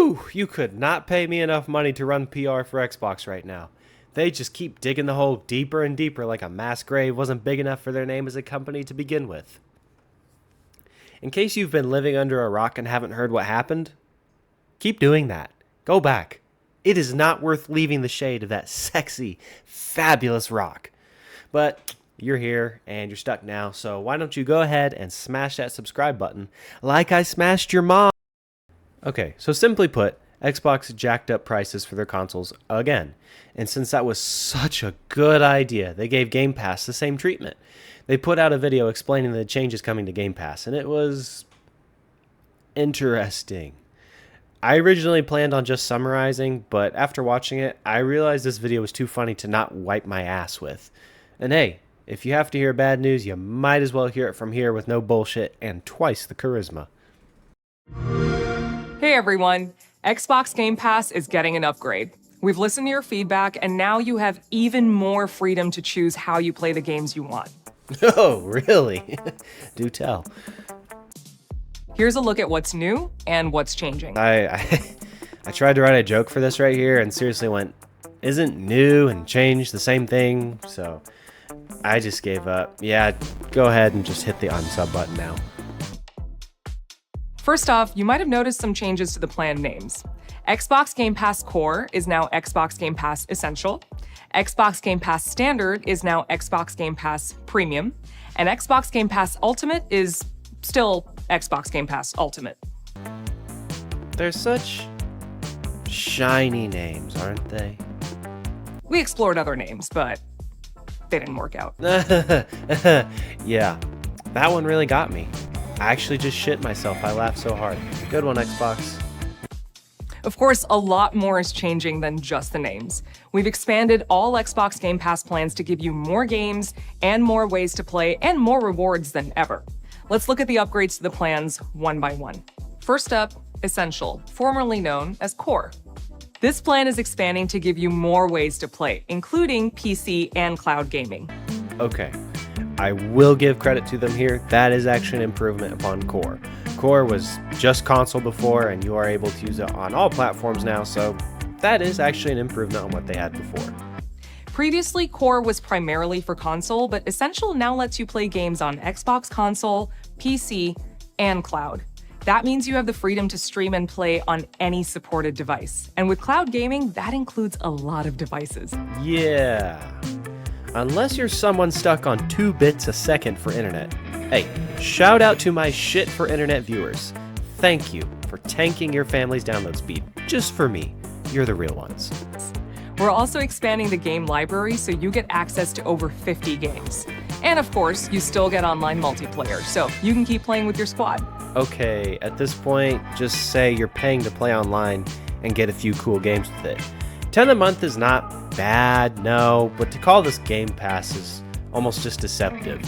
Whew, you could not pay me enough money to run PR for Xbox right now. They just keep digging the hole deeper and deeper like a mass grave wasn't big enough for their name as a company to begin with. In case you've been living under a rock and haven't heard what happened, keep doing that. Go back. It is not worth leaving the shade of that sexy, fabulous rock. But you're here and you're stuck now, so why don't you go ahead and smash that subscribe button like I smashed your mom. Okay, so simply put, Xbox jacked up prices for their consoles again. And since that was such a good idea, they gave Game Pass the same treatment. They put out a video explaining the changes coming to Game Pass, and it was interesting. I originally planned on just summarizing, but after watching it, I realized this video was too funny to not wipe my ass with. And hey, if you have to hear bad news, you might as well hear it from here with no bullshit and twice the charisma. Hey everyone, Xbox Game Pass is getting an upgrade. We've listened to your feedback, and now you have even more freedom to choose how you play the games you want. Oh, really? Do tell. Here's a look at what's new and what's changing. I tried to write a joke for this right here and seriously went, isn't new and change the same thing? So I just gave up. Yeah, go ahead and just hit the unsub button now. First off, you might have noticed some changes to the plan names. Xbox Game Pass Core is now Xbox Game Pass Essential. Xbox Game Pass Standard is now Xbox Game Pass Premium. And Xbox Game Pass Ultimate is still Xbox Game Pass Ultimate. They're such shiny names, aren't they? We explored other names, but they didn't work out. Yeah, that one really got me. I actually just shit myself. I laughed so hard. Good one, Xbox. Of course, a lot more is changing than just the names. We've expanded all Xbox Game Pass plans to give you more games and more ways to play and more rewards than ever. Let's look at the upgrades to the plans one by one. First up, Essential, formerly known as Core. This plan is expanding to give you more ways to play, including PC and cloud gaming. Okay, I will give credit to them here. That is actually an improvement upon Core. Core was just console before, and you are able to use it on all platforms now, so that is actually an improvement on what they had before. Previously, Core was primarily for console, but Essential now lets you play games on Xbox console, PC, and cloud. That means you have the freedom to stream and play on any supported device. And with cloud gaming, that includes a lot of devices. Yeah. Unless you're someone stuck on 2 bits a second for internet. Hey, shout out to my shit for internet viewers. Thank you for tanking your family's download speed just for me. You're the real ones. We're also expanding the game library so you get access to over 50 games. And of course, you still get online multiplayer, so you can keep playing with your squad. Okay, at this point, just say you're paying to play online and get a few cool games with it. $10 a month is not bad, no, but to call this Game Pass is almost just deceptive.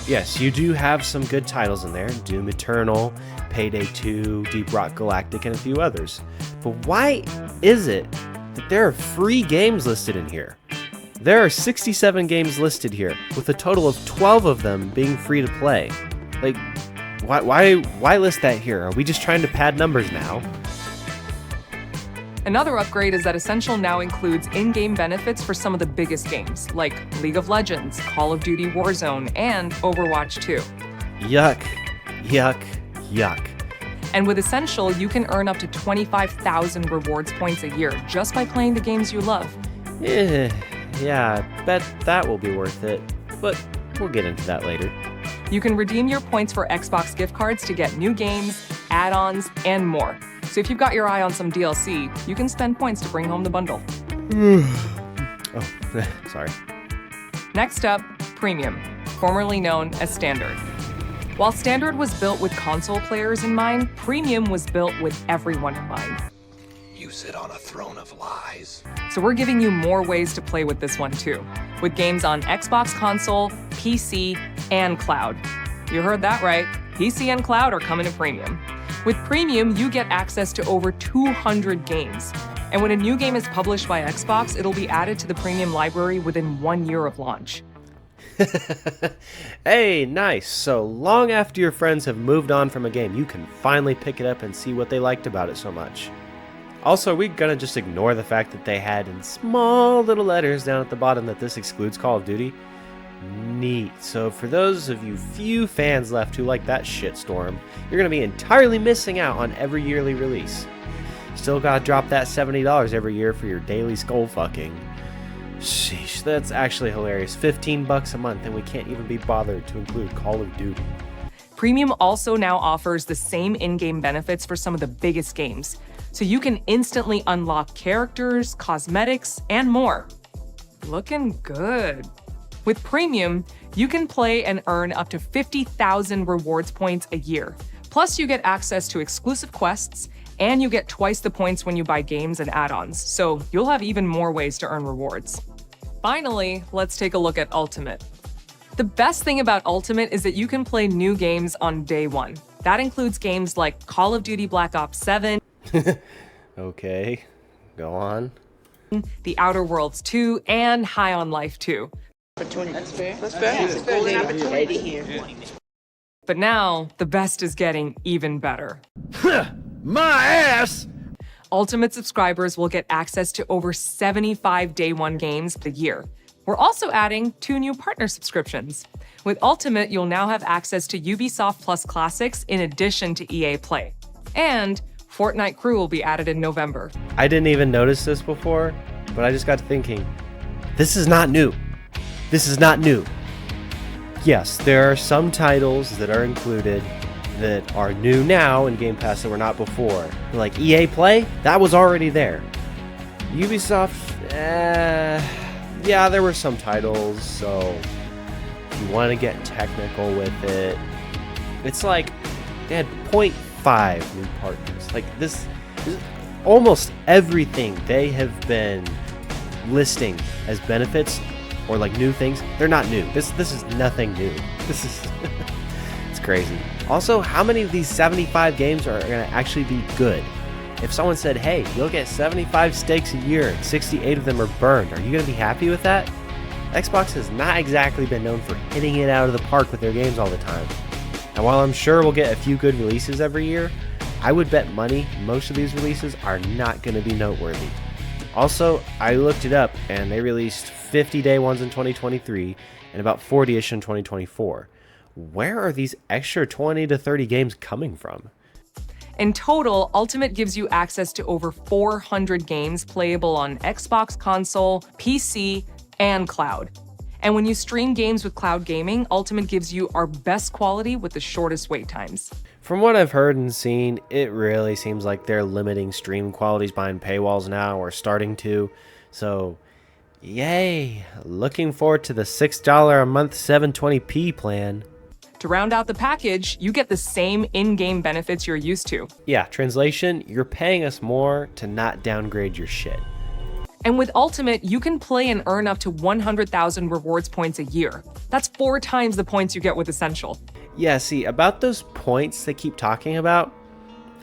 Yes, you do have some good titles in there, Doom Eternal, Payday 2, Deep Rock Galactic, and a few others. But why is it that there are free games listed in here? There are 67 games listed here, with a total of 12 of them being free to play. Like, why list that here? Are we just trying to pad numbers now? Another upgrade is that Essential now includes in-game benefits for some of the biggest games, like League of Legends, Call of Duty Warzone, and Overwatch 2. Yuck, yuck, yuck. And with Essential, you can earn up to 25,000 rewards points a year just by playing the games you love. Yeah, I bet that will be worth it, but we'll get into that later. You can redeem your points for Xbox gift cards to get new games, add-ons, and more. So if you've got your eye on some DLC, you can spend points to bring home the bundle. Oh, sorry. Next up, Premium, formerly known as Standard. While Standard was built with console players in mind, Premium was built with everyone in mind. You sit on a throne of lies. So we're giving you more ways to play with this one too, with games on Xbox console, PC, and cloud. You heard that right. PC and cloud are coming to Premium. With Premium, you get access to over 200 games. And when a new game is published by Xbox, it'll be added to the Premium library within 1 year of launch. Hey, nice. So long after your friends have moved on from a game, you can finally pick it up and see what they liked about it so much. Also, are we gonna just ignore the fact that they had in small little letters down at the bottom that this excludes Call of Duty? Neat. So for those of you few fans left who like that shitstorm, you're gonna be entirely missing out on every yearly release. Still gotta drop that $70 every year for your daily skull fucking. Sheesh, that's actually hilarious. $15 a month and we can't even be bothered to include Call of Duty. Premium also now offers the same in-game benefits for some of the biggest games, so you can instantly unlock characters, cosmetics, and more. Looking good. With Premium, you can play and earn up to 50,000 rewards points a year. Plus, you get access to exclusive quests, and you get twice the points when you buy games and add-ons, so you'll have even more ways to earn rewards. Finally, let's take a look at Ultimate. The best thing about Ultimate is that you can play new games on day one. That includes games like Call of Duty Black Ops 7, Okay, go on. The Outer Worlds 2, and High on Life 2. That's fair. That's fair. It's a golden opportunity here. But now, the best is getting even better. My ass! Ultimate subscribers will get access to over 75 day one games a year. We're also adding 2 new partner subscriptions. With Ultimate, you'll now have access to Ubisoft Plus Classics in addition to EA Play. And Fortnite Crew will be added in November. I didn't even notice this before, but I just got to thinking, this is not new. This is not new. Yes, there are some titles that are included that are new now in Game Pass that were not before. Like EA Play, that was already there. Ubisoft, yeah, there were some titles, so if you want to get technical with it, it's like they had 0.5 new partners. Like this almost everything they have been listing as benefits or like new things, they're not new. This is nothing new. This is it's crazy. Also, how many of these 75 games are going to actually be good? If someone said, hey, you'll get 75 steaks a year and 68 of them are burned, are you going to be happy with that? Xbox has not exactly been known for hitting it out of the park with their games all the time. And while I'm sure we'll get a few good releases every year, I would bet money most of these releases are not going to be noteworthy. Also, I looked it up and they released 50 day ones in 2023 and about 40-ish in 2024. Where are these extra 20 to 30 games coming from? In total, Ultimate gives you access to over 400 games playable on Xbox console, PC, and cloud. And when you stream games with cloud gaming, Ultimate gives you our best quality with the shortest wait times. From what I've heard and seen, it really seems like they're limiting stream qualities behind paywalls now, or starting to. So, yay! Looking forward to the $6 a month 720p plan. To round out the package, you get the same in-game benefits you're used to. Yeah, translation, you're paying us more to not downgrade your shit. And with Ultimate, you can play and earn up to 100,000 rewards points a year. That's 4 times the points you get with Essential. Yeah, see, about those points they keep talking about,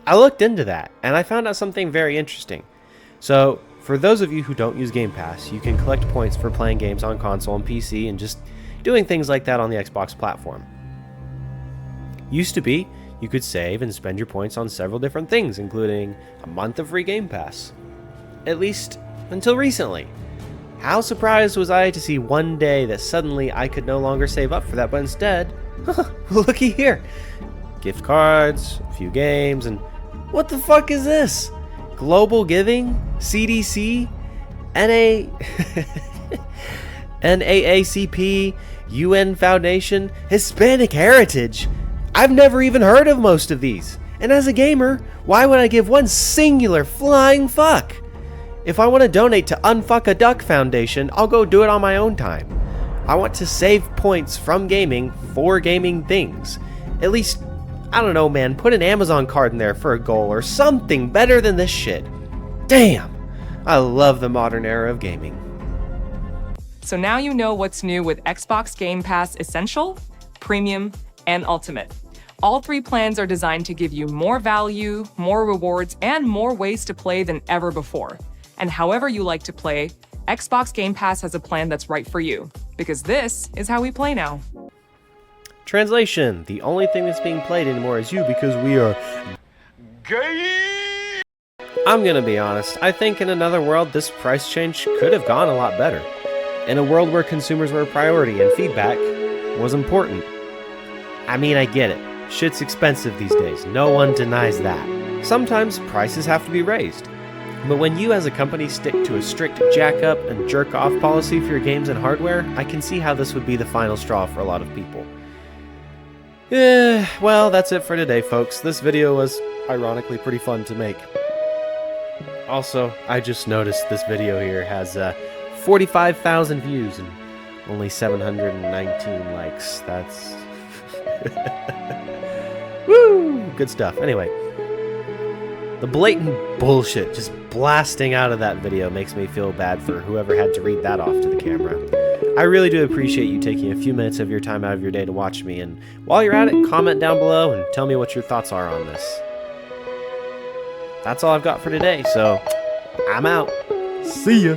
I looked into that, and I found out something very interesting. So, for those of you who don't use Game Pass, you can collect points for playing games on console and PC and just doing things like that on the Xbox platform. Used to be, you could save and spend your points on several different things, including a month of free Game Pass. At least, until recently. How surprised was I to see one day that suddenly I could no longer save up for that, but instead, looky here. Gift cards, a few games, and what the fuck is this? Global Giving? CDC? NAACP? UN Foundation? Hispanic Heritage? I've never even heard of most of these. And as a gamer, why would I give one singular flying fuck? If I want to donate to Unfuck a Duck Foundation, I'll go do it on my own time. I want to save points from gaming for gaming things. At least, I don't know, man, put an Amazon card in there for a goal or something better than this shit. Damn, I love the modern era of gaming. So now you know what's new with Xbox Game Pass Essential, Premium, and Ultimate. All 3 plans are designed to give you more value, more rewards, and more ways to play than ever before. And however you like to play, Xbox Game Pass has a plan that's right for you, because this is how we play now. Translation, the only thing that's being played anymore is you because we are gay. I'm gonna be honest, I think in another world this price change could have gone a lot better. In a world where consumers were a priority and feedback was important. I mean, I get it. Shit's expensive these days, no one denies that. Sometimes prices have to be raised. But when you as a company stick to a strict jack up and jerk off policy for your games and hardware, I can see how this would be the final straw for a lot of people. Well, that's it for today, folks. This video was ironically pretty fun to make. Also, I just noticed this video here has 45,000 views and only 719 likes. That's... Woo! Good stuff. Anyway, the blatant bullshit just blasting out of that video makes me feel bad for whoever had to read that off to the camera. I really do appreciate you taking a few minutes of your time out of your day to watch me, and while you're at it, comment down below and tell me what your thoughts are on this. That's all I've got for today, so I'm out. See ya!